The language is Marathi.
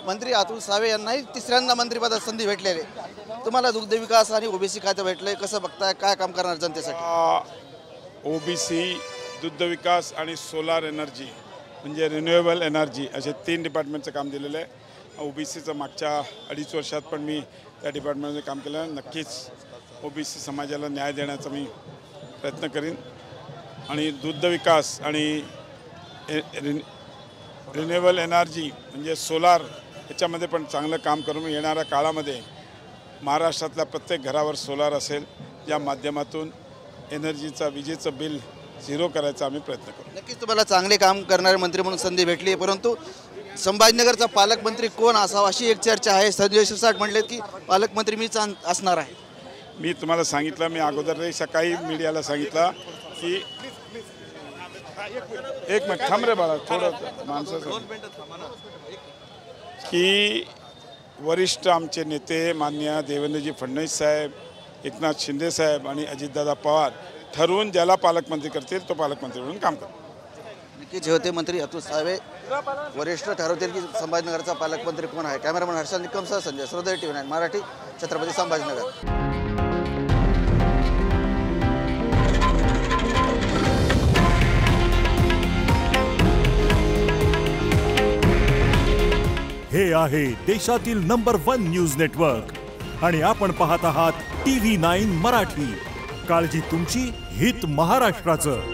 मंत्री अतुल सावे यांनाही तिसऱ्यांदा मंत्रिपदाची संधी भेटलेली आहे। तुम्हाला दुग्ध विकास आणि ओबीसी खातं भेटलंय, कसं बघताय, काय काम करणार जनतेसाठी? ओबीसी, दुग्ध विकास आणि सोलार एनर्जी म्हणजे रिन्युएबल एनर्जी असे 3 डिपार्टमेंटचं काम दिलेलं आहे। ओबीसीचं मागच्या 2.5 वर्षात पण मी त्या डिपार्टमेंटमध्ये काम केलं आहे। नक्कीच ओबीसी समाजाला न्याय देण्याचा मी प्रयत्न करीन आणि दुग्ध विकास आणि रिन्युएबल एनर्जी म्हणजे सोलार याच्यामध्ये पण चांगलं काम करून येणाऱ्या काळामध्ये महाराष्ट्रातल्या प्रत्येक घरावर सोलार असेल, या माध्यमातून एनर्जीचा विजेचं बिल 0 करायचा आम्ही प्रयत्न करू। नक्कीच तुम्हाला चांगले काम करणारे मंत्री म्हणून संधी भेटली आहे, परंतु संभाजीनगरचा पालकमंत्री कोण असावा अशी एक चर्चा आहे। संजय शिरसाट म्हणले की पालकमंत्री मीच असणार आहे। मी तुम्हाला सांगितलं, मी अगोदरही सकाळी मीडियाला सांगितलं की एक मिनिट थांब रे बाळा, थोडं माणसाचं की वरिष्ठ आमचे नेते माननीय देवेंद्रजी फडणवीस साहेब, एकनाथ शिंदे साहेब आणि अजितदादा पवार ठरवून ज्याला पालकमंत्री करतील तो पालकमंत्री म्हणून काम करतो। नक्कीच होते मंत्री अतुल सावे वरिष्ठ ठरवतील की संभाजीनगरचा पालकमंत्री कोण आहे। कॅमेरामन हर्षल निकमसह संजय श्रोदय TV9 मराठी, छत्रपती संभाजीनगर। हे आहे देशातील नंबर 1 न्यूज नेटवर्क आणि आपण पाहत आहात TV9 मराठी। काळजी तुमची, हित महाराष्ट्राचं।